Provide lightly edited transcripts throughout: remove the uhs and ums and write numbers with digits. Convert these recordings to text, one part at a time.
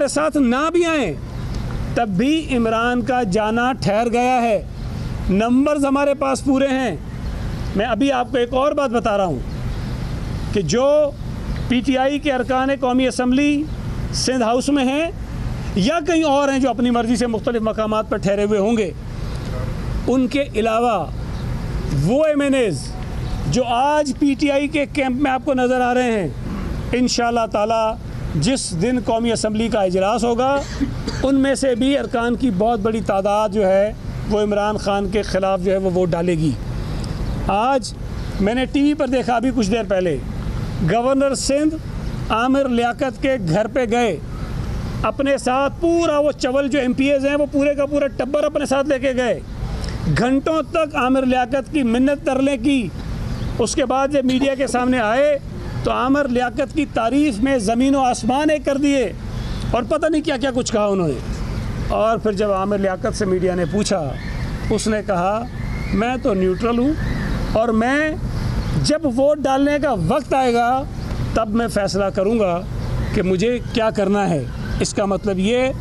हमारे साथ ना भी आए तब भी इमरान का जाना ठहर गया है। नंबर्स हमारे पास पूरे हैं। मैं अभी आपको एक और बात बता रहा हूँ कि जो पीटीआई के अरकान कौमी असम्बली सिंध हाउस में हैं या कहीं और हैं जो अपनी मर्ज़ी से मुख्तलिफ़ मकामात पर ठहरे हुए होंगे, उनके अलावा वो एमएनएज़ जो आज पीटीआई के कैंप में आपको नज़र आ रहे हैं, इंशाअल्लाह ताला जिस दिन कौमी असम्बली का इजलास होगा उनमें से भी अरकान की बहुत बड़ी तादाद जो है वो इमरान खान के ख़िलाफ़ जो है वो वोट डालेगी। आज मैंने टीवी पर देखा अभी कुछ देर पहले, गवर्नर सिंध आमिर लियाकत के घर पे गए, अपने साथ पूरा वो चवल जो एमपीएज़ हैं वो पूरे का पूरा टब्बर अपने साथ लेके गए। घंटों तक आमिर लियाकत की मिन्नत तरले की। उसके बाद जब मीडिया के सामने आए तो आमिर लियाकत की तारीफ़ में ज़मीन व आसमान एक कर दिए और पता नहीं क्या क्या कुछ कहा उन्होंने। और फिर जब आमिर लियाकत से मीडिया ने पूछा, उसने कहा मैं तो न्यूट्रल हूँ और मैं जब वोट डालने का वक्त आएगा तब मैं फ़ैसला करूँगा कि मुझे क्या करना है। इसका मतलब ये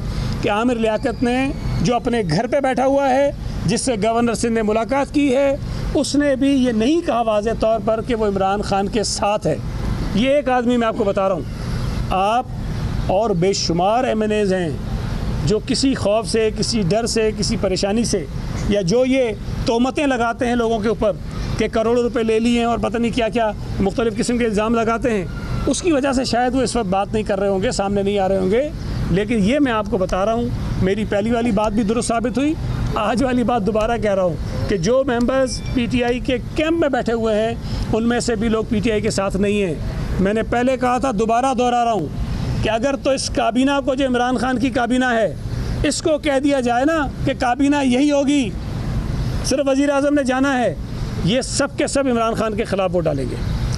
कि आमिर लियाकत ने जो अपने घर पे बैठा हुआ है, जिससे गवर्नर सिंध ने मुलाकात की है, उसने भी ये नहीं कहा वाज़े तौर पर कि वो इमरान खान के साथ है। ये एक आदमी मैं आपको बता रहा हूँ। आप और बेशुमार एमएनएज़ हैं जो किसी खौफ से, किसी डर से, किसी परेशानी से, या जो ये तोहमतें लगाते हैं लोगों के ऊपर कि करोड़ों रुपए ले लिए हैं और पता नहीं क्या क्या मुख्तलिफ़ किस्म के इल्ज़ाम लगाते हैं, उसकी वजह से शायद वो इस वक्त बात नहीं कर रहे होंगे, सामने नहीं आ रहे होंगे। लेकिन ये मैं आपको बता रहा हूँ, मेरी पहली वाली बात भी दुरुस्त साबित हुई, आज वाली बात दोबारा कह रहा हूँ कि जो मेंबर्स पीटीआई के कैंप में बैठे हुए हैं उनमें से भी लोग पीटीआई के साथ नहीं हैं। मैंने पहले कहा था, दोबारा दोहरा रहा हूँ कि अगर तो इस काबीना को, जो इमरान खान की काबीना है, इसको कह दिया जाए ना कि काबीना यही होगी, सिर्फ वज़ीर आज़म ने जाना है, ये सब के सब इमरान खान के ख़िलाफ़ वोट डालेंगे।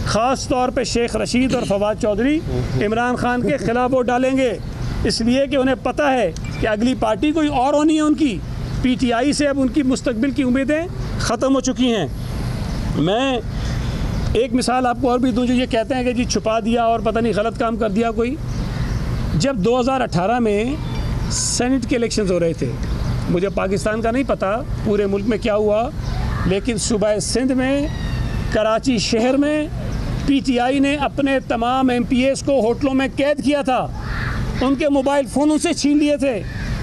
ख़ास तौर पे शेख रशीद और फवाद चौधरी इमरान खान के ख़िलाफ़ वोट डालेंगे, इसलिए कि उन्हें पता है कि अगली पार्टी कोई और होनी है उनकी। पीटीआई से अब उनकी मुस्तकबिल की उम्मीदें ख़त्म हो चुकी हैं। मैं एक मिसाल आपको और भी दूँ, जो ये कहते हैं कि जी छुपा दिया और पता नहीं गलत काम कर दिया कोई। जब 2018 में सेनेट के इलेक्शंस हो रहे थे, मुझे पाकिस्तान का नहीं पता पूरे मुल्क में क्या हुआ, लेकिन सूबा सिंध में, कराची शहर में पीटीआई ने अपने तमाम एमपीएस को होटलों में कैद किया था। उनके मोबाइल फ़ोन उनसे छीन लिए थे,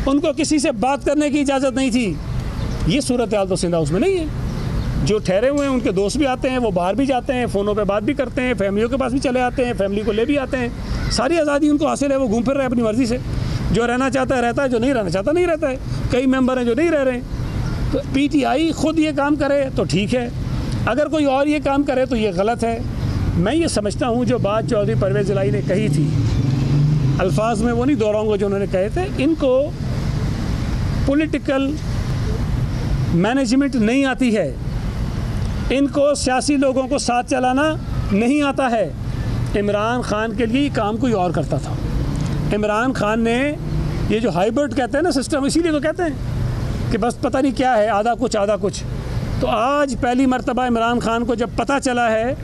उनको किसी से बात करने की इजाज़त नहीं थी। ये सूरत हाल तो सिंध हाउस में नहीं है। जो ठहरे हुए हैं उनके दोस्त भी आते हैं, वो बाहर भी जाते हैं, फ़ोनों पे बात भी करते हैं, फैमिलियों के पास भी चले आते हैं, फैमिली को ले भी आते हैं। सारी आज़ादी उनको हासिल है, वो घूम फिर रहे हैं अपनी मर्ज़ी से। जो रहना चाहता है रहता है, जो नहीं रहना चाहता नहीं रहता है। कई मेंबर हैं जो नहीं रह रहे हैं। तो पीटीआई ख़ुद ये काम करे तो ठीक है, अगर कोई और ये काम करे तो ये गलत है। मैं ये समझता हूँ जो बात चौधरी परवेज़ इलाही ने कही थी, अल्फाज में वो नहीं दोहराऊँगा जो उन्होंने कहे थे, इनको पॉलिटिकल मैनेजमेंट नहीं आती है, इनको सियासी लोगों को साथ चलाना नहीं आता है। इमरान खान के लिए काम कोई और करता था। इमरान खान ने ये जो हाइब्रिड कहते हैं ना सिस्टम, इसीलिए तो कहते हैं कि बस पता नहीं क्या है, आधा कुछ आधा कुछ। तो आज पहली मर्तबा इमरान खान को जब पता चला है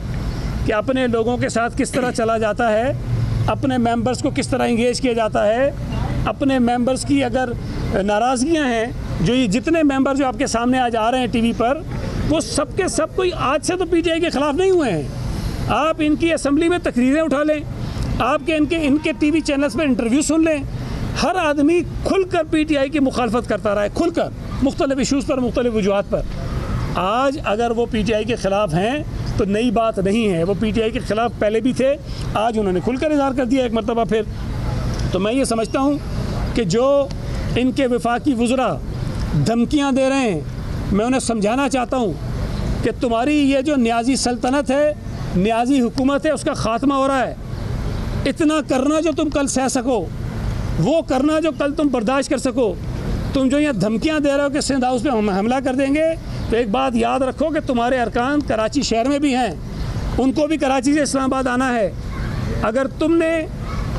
कि अपने लोगों के साथ किस तरह चला जाता है, अपने मेंबर्स को किस तरह इंगेज किया जाता है, अपने मेंबर्स की अगर नाराज़गियाँ हैं, जो ये जितने मेंबर जो आपके सामने आज आ रहे हैं टीवी पर, वो सब के सब कोई आज से तो पीटीआई के ख़िलाफ़ नहीं हुए हैं। आप इनकी असम्बली में तकरीरें उठा लें, आपके इनके टीवी चैनल्स पर इंटरव्यू सुन लें, हर आदमी खुलकर पीटीआई की मुखालफत करता रहा है, खुलकर मुख्तलिफ इशूज़ पर, मुख्तलिफ वजूहात पर। आज अगर वो पीटीआई के ख़िलाफ़ हैं तो नई बात नहीं है, वो पीटीआई के ख़िलाफ़ पहले भी थे, आज उन्होंने खुलकर इज़हार कर दिया एक मरतबा फिर। तो मैं ये समझता हूँ कि जो इनके वफाकी वज़रा धमकियाँ दे रहे हैं, मैं उन्हें समझाना चाहता हूँ कि तुम्हारी ये जो न्याजी सल्तनत है, न्याजी हुकूमत है, उसका ख़ात्मा हो रहा है। इतना करना जो तुम कल सह सको, वो करना जो कल तुम बर्दाश्त कर सको। तुम जो यहाँ धमकियाँ दे रहे हो कि सिंध हाउस पे हम हमला कर देंगे, तो एक बात याद रखो कि तुम्हारे अरकान कराची शहर में भी हैं, उनको भी कराची से इस्लामाबाद आना है। अगर तुमने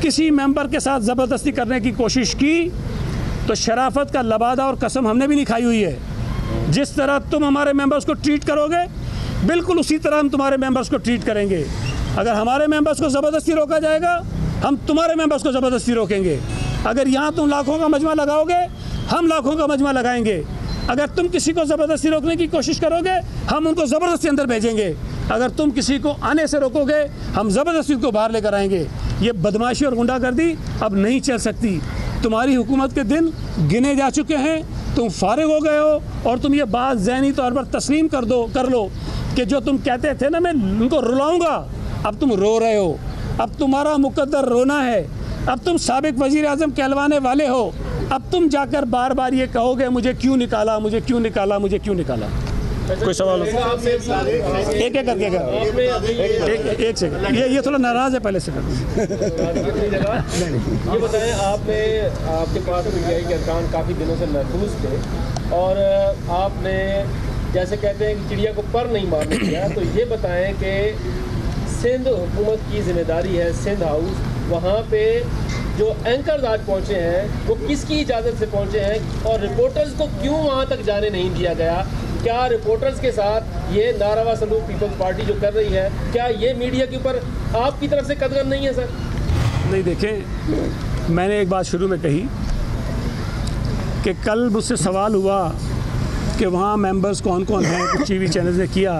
किसी मेंबर के साथ ज़बरदस्ती करने की कोशिश की तो शराफत का लबादा और कसम हमने भी नहीं खाई हुई है। जिस तरह तुम हमारे मेंबर्स को ट्रीट करोगे, बिल्कुल उसी तरह हम तुम्हारे मेंबर्स को ट्रीट करेंगे। अगर हमारे मेंबर्स को ज़बरदस्ती रोका जाएगा, हम तुम्हारे मेंबर्स को ज़बरदस्ती रोकेंगे। अगर यहाँ तुम लाखों का मजमा लगाओगे, हम लाखों का मजमा लगाएंगे। अगर तुम किसी को ज़बरदस्ती रोकने की कोशिश करोगे, हम उनको ज़बरदस्ती अंदर भेजेंगे। अगर तुम किसी को आने से रोकोगे, हम ज़बरदस्ती उनको बाहर लेकर आएंगे। ये बदमाशी और गुंडागर्दी अब नहीं चल सकती। तुम्हारी हुकूमत के दिन गिने जा चुके हैं, तुम फारिग हो गए हो, और तुम ये बात ज़हनी तौर पर तस्लीम कर लो कि जो तुम कहते थे ना मैं उनको रुलाऊंगा, अब तुम रो रहे हो। अब तुम्हारा मुकद्दर रोना है। अब तुम साबिक वज़ीर आज़म कहलवाने वाले हो। अब तुम जाकर बार बार ये कहोगे मुझे क्यों निकाला, मुझे क्यों निकाला, मुझे क्यों निकाला। कोई सवाल हो? एक एक करके एक सेकंड, ये थोड़ा नाराज़ है, पहले से कर। ये बताएं, आपके पास पीटीआई के अरकान काफ़ी दिनों से महफूज थे, और आपने जैसे कहते हैं कि चिड़िया को पर नहीं मारने दिया, तो ये बताएं कि सिंध हुकूमत की जिम्मेदारी है, सिंध हाउस, वहाँ पे जो एंकर्स आज पहुँचे हैं वो किसकी इजाज़त से पहुँचे हैं, और रिपोर्टर्स को क्यों वहाँ तक जाने नहीं दिया गया? क्या रिपोर्टर्स के साथ ये नारवा सलूक पीपल्स पार्टी जो कर रही है, क्या ये मीडिया के ऊपर आपकी तरफ से कदगन नहीं है सर? नहीं, देखें, मैंने एक बात शुरू में कही कि कल मुझसे सवाल हुआ कि वहाँ मेंबर्स कौन कौन हैं, कुछ टीवी चैनल्स ने किया,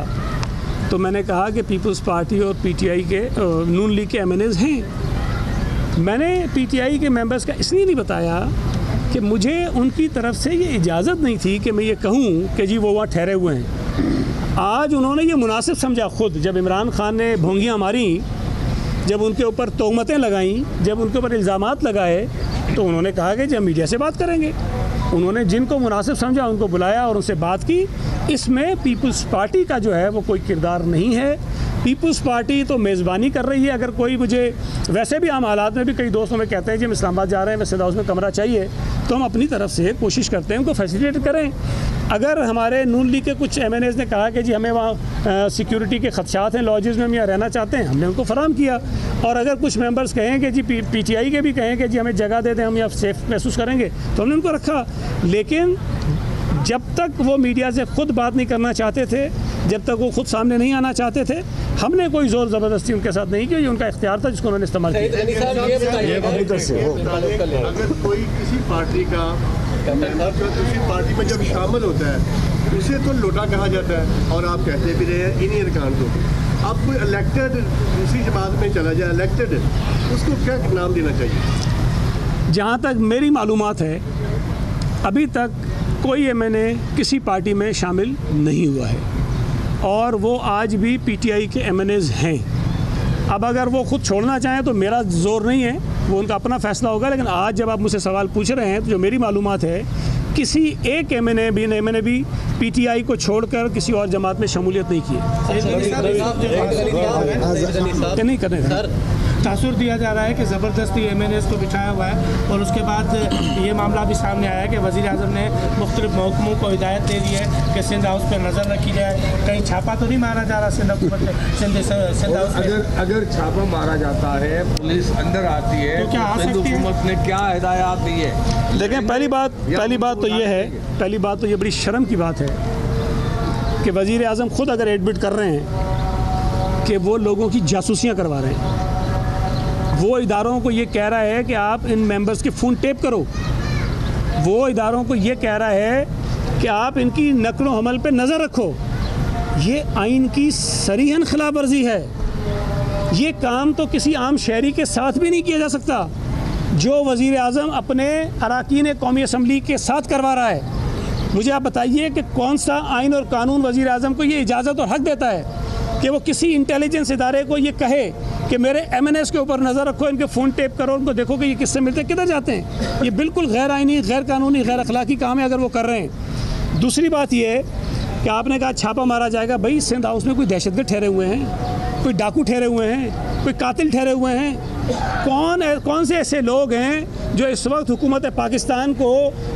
तो मैंने कहा कि पीपल्स पार्टी और पीटीआई के नून लीग के एमएनएज़ हैं। मैंने पीटीआई के मेंबर्स का इसलिए नहीं बताया कि मुझे उनकी तरफ से ये इजाज़त नहीं थी कि मैं ये कहूँ कि जी वो वहाँ ठहरे हुए हैं। आज उन्होंने ये मुनासिब समझा खुद, जब इमरान खान ने भोंगियाँ मारी, जब उनके ऊपर तोहमतें लगाईं, जब उनके ऊपर इल्ज़ामात लगाए, तो उन्होंने कहा कि जब मीडिया से बात करेंगे। उन्होंने जिनको मुनासिब समझा उनको बुलाया और उनसे बात की। इसमें पीपल्स पार्टी का जो है वो कोई किरदार नहीं है। पीपल्स पार्टी तो मेज़बानी कर रही है। अगर कोई मुझे, वैसे भी आम हालात में भी कई दोस्तों में कहते हैं कि हम इस्लामाबाद जा रहे हैं, वैसे हाउस में कमरा चाहिए, तो हम अपनी तरफ से कोशिश करते हैं उनको फैसिलिटेट करें। अगर हमारे नून लीग के कुछ एमएनएज़ ने कहा कि जी हमें वहाँ सिक्योरिटी के खदशात हैं, लॉजेज़ में हम यहाँ रहना चाहते हैं, हमने उनको फराहम किया। और अगर कुछ मेंबर्स कहें कि जी पीटीआई के भी कहें कि जी हमें जगह दे दें, हम यहाँ सेफ महसूस करेंगे, तो हमने उनको रखा। लेकिन जब तक वो मीडिया से खुद बात नहीं करना चाहते थे, जब तक वो खुद सामने नहीं आना चाहते थे, हमने कोई ज़ोर ज़बरदस्ती उनके साथ नहीं की। ये उनका इख्तियार था जिसको उन्होंने इस्तेमाल किया। अगर कोई किसी पार्टी का दूसरी पार्टी में जब शामिल होता है, उसे तो लोटा कहा जाता है, और आप कहते भी रहे हैं इन्हीं अरकान को। अब कोई इलेक्टेड दूसरी जमात में चला जाए, इलेक्टेड, उसको क्या नाम देना चाहिए? जहाँ तक मेरी मालूमात है, अभी तक कोई एमएनए किसी पार्टी में शामिल नहीं हुआ है, और वो आज भी पीटीआई के एमएनएज़ हैं। अब अगर वो खुद छोड़ना चाहें तो मेरा ज़ोर नहीं है, वो उनका अपना फ़ैसला होगा। लेकिन आज जब आप मुझसे सवाल पूछ रहे हैं, तो जो मेरी मालूमात है, किसी एक एमएनए भी पीटीआई को छोड़कर किसी और जमात में शमूलियत नहीं की है। नहीं करने तासुर दिया जा रहा है कि ज़बरदस्ती एमएनएस को बिठाया हुआ है, और उसके बाद ये मामला भी सामने आया है कि वज़ीर आज़म ने मुख्तलिफ महकमों को हिदायत दे दी है कि सिंध हाउस पर नज़र रखी जाए। कहीं छापा तो नहीं मारा जा रहा सिंध हाउस में? अगर छापा मारा जाता है, पुलिस अंदर आती है, तो क्या आ सकती है? हुकूमत ने क्या हिदायत दी है? लेकिन पहली बात तो ये बड़ी शर्म की बात है कि वज़ीर आज़म खुद अगर एडमिट कर रहे हैं कि वो लोगों की जासूसियाँ करवा रहे हैं, वो इदारों को ये कह रहा है कि आप इन मेंबर्स के फ़ोन टेप करो, वो इदारों को ये कह रहा है कि आप इनकी नकलो हमल पे नज़र रखो, ये आइन की सरीहन खिलाफ वर्जी है। ये काम तो किसी आम शहरी के साथ भी नहीं किया जा सकता जो वज़ीर आज़म अपने अराकीन कौमी असम्बली के साथ करवा रहा है। मुझे आप बताइए कि कौन सा आइन और कानून वज़ीर आज़म को ये इजाज़त और हक़ देता है कि वो किसी इंटेलिजेंस इदारे को ये कहे कि मेरे एमएनएस के ऊपर नज़र रखो, इनके फ़ोन टेप करो, उनको देखो कि ये किससे मिलते हैं, किधर जाते हैं। ये बिल्कुल गैर आइनी, गैर कानूनी, गैर अखलाकी काम है अगर वो कर रहे हैं। दूसरी बात ये है कि आपने कहा छापा मारा जाएगा। भाई सिंध हाउस में कोई दहशतगर्द ठहरे हुए हैं, कोई डाकू ठहरे हुए हैं, कोई कातिल ठहरे हुए हैं। कौन से ऐसे लोग हैं जो इस वक्त हुकूमत पाकिस्तान को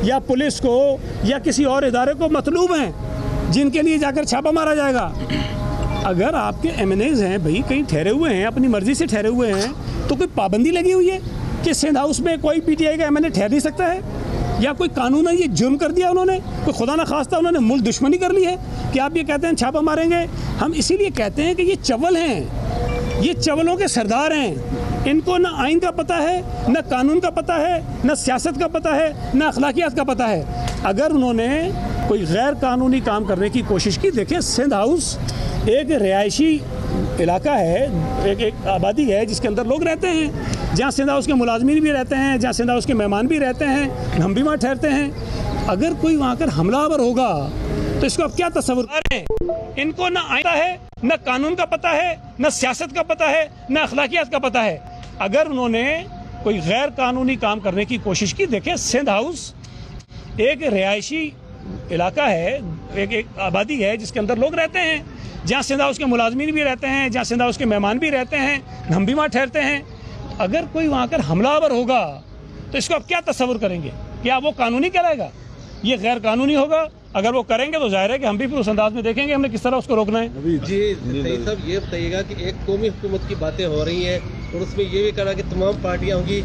या पुलिस को या किसी और इदारे को मतलूब हैं जिनके लिए जाकर छापा मारा जाएगा? अगर आपके एमएनएज़ हैं, भाई कहीं ठहरे हुए हैं, अपनी मर्ज़ी से ठहरे हुए हैं, तो कोई पाबंदी लगी हुई है कि सिंध हाउस में कोई पीटीआई का एमएनए ठहर नहीं सकता है? या कोई कानून है ये जुर्म कर दिया उन्होंने, कोई खुदा न खास्ता उन्होंने मुल्क दुश्मनी कर ली है कि आप ये कहते हैं छापा मारेंगे? हम इसीलिए कहते हैं कि ये चवल हैं, ये चवलों के सरदार हैं। इनको ना आइन का पता है, ना कानून का पता है, ना सियासत का पता है, ना अखलाकियात का पता है। अगर उन्होंने कोई गैर कानूनी काम करने की कोशिश की, देखिए सिंध हाउस एक रिहायशी इलाका है, एक आबादी है जिसके अंदर लोग रहते हैं, जहाँ सिंध हाउस के मुलाजमीन भी रहते हैं, जहाँ सिंध हाउस के मेहमान भी रहते हैं, हम भी वहाँ ठहरते हैं। अगर कोई वहाँ कर हमलावर होगा तो इसको आप क्या तस्वुर करें? इनको ना आइन का है, ना कानून का पता है, ना सियासत का पता है, ना अखलाकियात का पता है। अगर उन्होंने कोई गैर कानूनी काम करने की कोशिश की, देखिए सिंध हाउस एक रिहायशी इलाका है, एक आबादी है जिसके अंदर लोग रहते हैं, जहाँ सिंध हाउस के मुलाजमीन भी रहते हैं, जहाँ सिंध हाउस के मेहमान भी रहते हैं, हम भी वहाँ ठहरते हैं। अगर कोई वहाँ कर हमलावर होगा तो इसको आप क्या तस्वुर करेंगे? क्या वो कानूनी कराएगा? ये गैर कानूनी होगा। अगर वो करेंगे तो जाहिर है कि हम भी फिर उस अंदाज में देखेंगे हमने किस तरह उसको रोकना है। जी सही साहब, ये बताइएगा कि एक कौमी हुकूमत की बातें हो रही हैं और उसमें ये भी कहा कि तमाम पार्टियाँ होंगी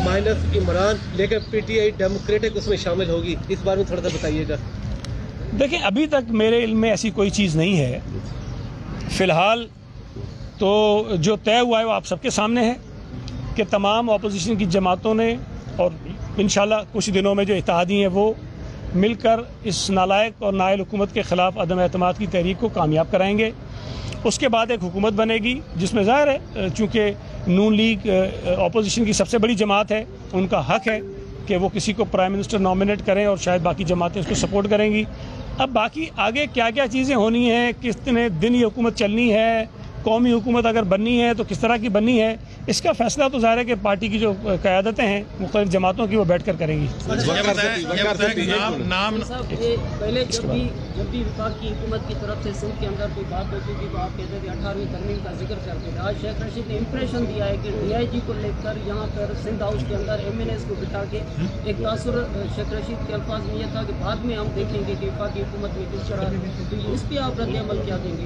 माइनस इमरान, लेकर पीटीआई डेमोक्रेटिक उसमें शामिल होगी, इस बारे में थोड़ा सा बताइएगा। देखिए अभी तक मेरे इल्म में ऐसी कोई चीज़ नहीं है। फ़िलहाल तो जो तय हुआ है वो आप सबके सामने है कि तमाम अपोजिशन की जमातों ने और इंशाल्लाह कुछ दिनों में जो इत्तेहादी हैं वो मिलकर इस नालायक और नाअहल हुकूमत के ख़िलाफ़ अदम एतमाद की तहरीक को कामयाब कराएंगे। उसके बाद एक हुकूमत बनेगी जिसमें ज़ाहिर है चूँकि नून लीग अपोजिशन की सबसे बड़ी जमात है, उनका हक़ है कि वो किसी को प्राइम मिनिस्टर नॉमिनेट करें और शायद बाकी जमातें उसको सपोर्ट करेंगी। अब बाकी आगे क्या क्या चीज़ें होनी हैं, कितने दिन ये हुकूमत चलनी है, कौमी हुकूमत अगर बननी है तो किस तरह की बननी है, इसका फैसला तो ज़ाहिर है कि पार्टी की जो क़यादतें हैं मुख्तलिफ जमातों की वो बैठ कर करेंगी। पहले जब भी विफाक की हुकूमत की तरफ से सिंध के अंदर कोई बात होती थी तो आप कहते थे 18वीं तरमीम का जिक्र करते थे। आज शेख रशीद ने इंप्रेशन दिया है कि DIG को लेकर यहाँ पर सिंध हाउस के अंदर MNAs को बिठा के एक तासुर शेख रशीद के अल्फाज में यह था कि बाद में हम देखेंगे कि विफाक की हुकूमत में किस तरह, तो इस पर आप रद्द अमल क्या देंगे?